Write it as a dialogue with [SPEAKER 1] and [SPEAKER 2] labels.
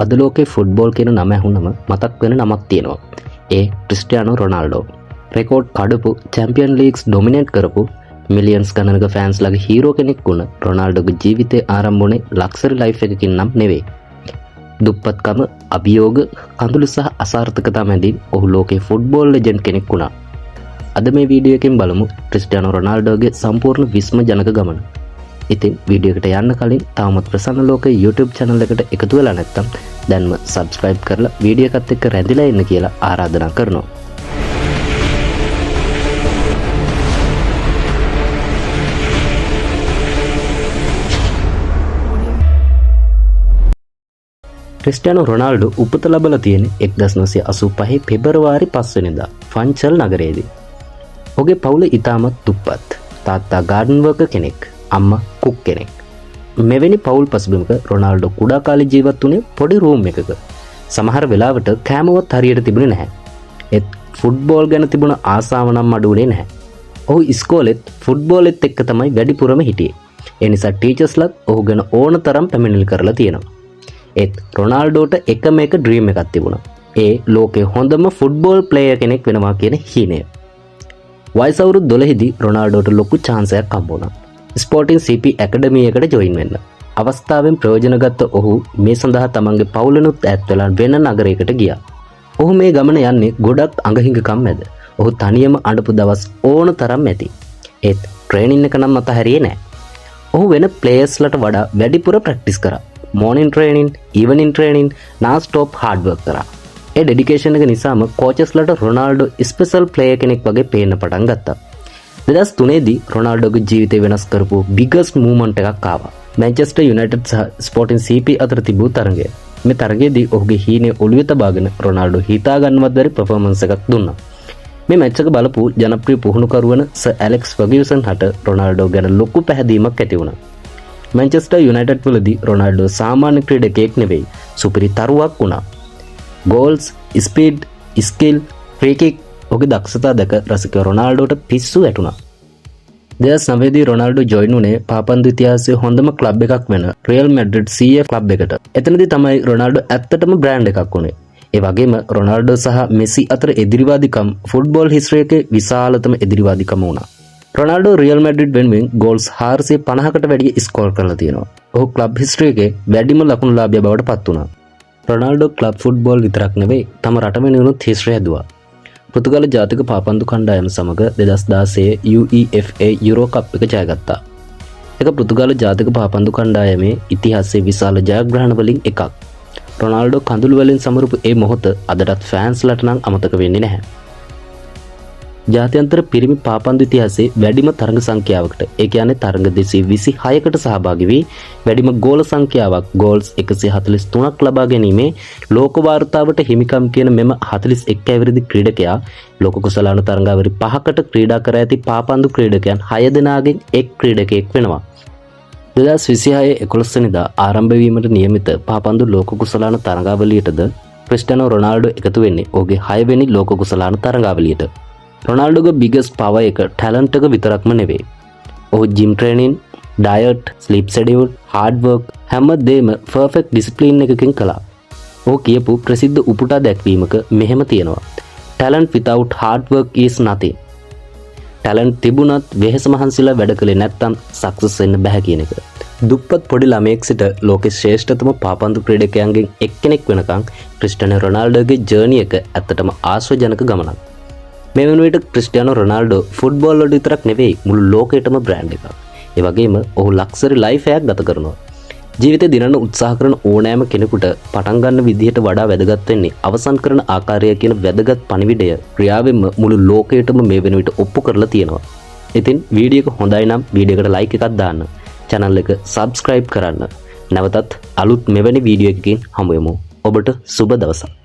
[SPEAKER 1] අද ලෝකේ ෆුට්බෝල් කියන නම ඇහුනම මතක් වෙන නමක් තියෙනවා. ඒ ක්‍රිස්ටියානෝ රොනාල්ඩෝ. රෙකෝඩ් කඩපු චැම්පියන් ලීග්ස් ඩොමිනේට් කරපු මිලියන්ස් ගණනක ෆෑන්ස්ලාගේ හීරෝ කෙනෙක් වුණ රොනාල්ඩෝගේ ජීවිතේ ආරම්භ වුණේ ලක්සරි ලයිෆ් එකකින් නම් නෙවෙයි. දුප්පත්කම, අභියෝග, කඳුළු සහ අසාර්ථකතා මැදින් ඔහු ලෝකේ ෆුට්බෝල් ලෙජන්ඩ් කෙනෙක් වුණා. අද මේ වීඩියෝ එකෙන් බලමු ක්‍රිස්ටියානෝ රොනාල්ඩෝගේ සම්පූර්ණ විස්මජනක ගමන. ඉතින් වීඩියෝ එකට යන්න කලින් තාමත් ප්‍රසන්න ලෝකේ YouTube channel එකට එකතු වෙලා නැත්නම් දැන්ම subscribe කරලා වීඩියෝ එකත් එක්ක රැඳිලා ඉන්න කියලා ආරාධනා කරනවා. ක්‍රිස්ටියානෝ රොනාල්ඩෝ උපත ලැබලා තියෙන්නේ 1985 පෙබරවාරි 5 වෙනිදා ෆන්චල් නගරයේදී. ඔහුගේ පවුල ඉතාමත් දුප්පත්. තාත්තා ගාඩන් වර්කර් කෙනෙක්, අම්මා කුක් කෙනෙක්. මෙවැනි පවුල් පසුබිමක රොනාල්ඩෝ කුඩා කාලේ ජීවත් වුණේ පොඩි රූම් එකක. සමහර වෙලාවට කෑමවත් හරියට තිබුණේ නැහැ. ඒත් ෆුට්බෝල් ගැන තිබුණ ආසාව නම් අඩු වුණේ නැහැ. ඔහු ඉස්කෝලෙත් ෆුට්බෝලෙත් එක්ක තමයි වැඩිපුරම හිටියේ. ඒ නිසා ටීචර්ස්ලාත් ඔහු ගැන ඕන තරම් පැමිණිලි කරලා තියෙනවා. ඒත් රොනාල්ඩෝට එකම එක ඩ්‍රීම් එකක් තිබුණා. ඒ ලෝකේ හොඳම ෆුට්බෝල් ප්ලේයර් කෙනෙක් වෙනවා කියන හීනය. වයස අවුරුදු 12දී රොනාල්ඩෝට ලොකු chance එකක් හම්බ වුණා. ස්පෝටින් CP ඇකඩමි එකට ජොයින් වෙන්න. අවස්ථාවෙන් ප්‍රයෝජන ගත්ත ඔහු මේ සඳහා තමන්ගේ පවුලනුත් ඈත් වෙලා වෙන නගරයකට ගියා. ඔහු මේ ගමන යන්නේ ගොඩක් අඟහිඟකම් මැද. ඔහු තනියම අඬපු දවස් ඕන තරම් ඇති. ඒත් ට්‍රේනින් එක නම් අතහැරියේ නැහැ. ඔහු වෙන ප්ලේයර්ස්ලට වඩා වැඩිපුර ප්‍රැක්ටිස් කරා. Morning training, evening training, non stop hard work කරා. ඒ ඩෙඩිකේෂන් එක නිසාම කෝචස්ලට රොනාල්ඩෝ ස්පෙෂල් ප්ලේයර් කෙනෙක් වගේ පේන්න පටන් ගත්තා. 2003 දී රොනාල්ඩෝගේ ජීවිතය වෙනස් කරපු බිගස්ට් මූව්මන්ට් එකක් ආවා. මැන්චෙස්ටර් යුනයිටඩ් සහ ස්පෝටින් CP අතර තිබූ තරගය. මේ තරගයේදී ඔහුගේ හීනේ ඔළුවේ තබාගෙන රොනාල්ඩෝ හිතා ගන්නවත් බැරි පර්ෆෝමන්ස් එකක් දුන්නා. මේ මැච් එක බලපු ජනප්‍රිය පුහුණුකරුවන සර් ඇලෙක්ස් ෆර්ගියුසන් හට රොනාල්ඩෝ ගැන ලොකු පැහැදීමක් ඇති වුණා. මැන්චෙස්ටර් යුනයිටඩ් වලදී රොනාල්ඩෝ සාමාන්‍ය ක්‍රීඩකයෙක් නෙවෙයි, සුපිරි තරුවක් වුණා. Goals, speed, skill, free kick ඔහුගේ දක්ෂතා දැක රසික රොනාල්ඩෝට පිස්සු වැටුණා. 2009 දී රොනාල්ඩෝ ජොයින් වුණේ පාපන්දු ඉතිහාසයේ හොඳම ක්ලබ් එකක් වෙන රියල් මැඩ්රිඩ් CF ක්ලබ් එකට. එතනදී තමයි රොනාල්ඩෝ ඇත්තටම බ්‍රෑන්ඩ් එකක් වුණේ. ඒ වගේම රොනාල්ඩෝ සහ මෙසි අතර එදිරිවාදිකම් ෆුට්බෝල් හිස්ටරි එකේ විශාලතම එදිරිවාදිකම වුණා. රොනාල්ඩෝ රියල් මැඩ්රිඩ් වෙනුවෙන් ගෝල්ස් 450කට වැඩිය ස්කෝර් කරලා තියෙනවා. ඔහු ක්ලබ් හිස්ටරි එකේ වැඩිම ලකුණුලාභියා බවට පත් වුණා. රොනාල්ඩෝ ක්ලබ් ෆුට්බෝල් විතරක් නෙවෙයි තම රට වෙනුවෙනුත් හිස්ටරි හැදුවා. පෘතුගාල ජාතික පාපන්දු කණ්ඩායම සමග 2016 UEFA යුරෝ කප් එක ජයගත්තා. ඒක පෘතුගාල ජාතික පාපන්දු කණ්ඩායමේ ඉතිහාසයේ විශාල ජයග්‍රහණ වලින් එකක්. රොනාල්ඩෝ කඳුළු වලින් සමරපු ඒ මොහොත අදටත් ෆෑන්ස්ලාට නම් අමතක වෙන්නේ නැහැ. ජාත්‍යන්තර පිරිමි පාපන්දු ඉතිහාසයේ වැඩිම තරඟ සංඛ්‍යාවකට, ඒ කියන්නේ තරඟ 226කට සහභාගී වී වැඩිම ගෝල සංඛ්‍යාවක් ගෝල්ස් 143ක් ලබා ගැනීමේ ලෝක වාර්තාවට හිමිකම් කියන මෙම 41 ඇවිරිදි ක්‍රීඩකයා ලෝක කුසලාන තරඟාවලි 5කට ක්‍රීඩා කර ඇති පාපන්දු ක්‍රීඩකයන් 6 දෙනාගෙන් එක් ක්‍රීඩකයෙක් වෙනවා. 2026 11 වෙනිදා ආරම්භ වීමට නියමිත පාපන්දු ලෝක කුසලාන තරඟාවලියටද ක්‍රිස්ටියානෝ රොනාල්ඩෝ එකතු වෙන්නේ ඔහුගේ 6 වෙනි ලෝක කුසලාන තරඟාවලියට. රොනාල්ඩෝගේ බිගස්ට් පවර් එක ටැලන්ට් එක විතරක්ම නෙවෙයි. ඔහු gym training, diet, sleep schedule, hard work හැමදේම පර්ෆෙක්ට් ඩිසිප්ලින් එකකින් කළා. ඔහු කියපු ප්‍රසිද්ධ උපුටා දැක්වීමක මෙහෙම තියෙනවා. Talent without hard work is nothing. Talent තිබුණත් වෙහෙස මහන්සිලා වැඩ කළේ නැත්නම් සක්සස් වෙන්න බෑ කියන එක. දුප්පත් පොඩි ළමයෙක් සිට ලෝකේ ශ්‍රේෂ්ඨතම පාපන්දු ක්‍රීඩකයන්ගෙන් එක්කෙනෙක් වෙනකන් ක්‍රිස්ටියානෝ රොනාල්ඩෝගේ ජර්නි එක ඇත්තටම ආශ්චර්යජනක ගමනක්. මේ වෙන විට ක්‍රිස්ටියානෝ රොනාල්ඩෝ ෆුට්බෝල් වලට විතරක් නෙවෙයි මුළු ලෝකෙටම බ්‍රෑන්ඩ් එකක්. ඒ වගේම ඔහු ලක්සරි ලයිෆ් එකක් ගත කරනවා. ජීවිතේ දිනන්න උත්සාහ කරන ඕනෑම කෙනෙකුට පටන් ගන්න විදිහට වඩා වැදගත් වෙන්නේ අවසන් කරන ආකාරය කියන වැදගත් පණිවිඩය ක්‍රියාවෙන්ම මුළු ලෝකයටම මේ වෙන විට ඔප්පු කරලා තියෙනවා. ඉතින් වීඩියෝ එක හොඳයි නම් වීඩියෝ එකට ලයික් එකක් දාන්න. channel එක subscribe කරන්න. නැවතත් අලුත් මෙවැනි වීඩියෝ එකකින් හමු වෙමු. ඔබට සුබ දවසක්.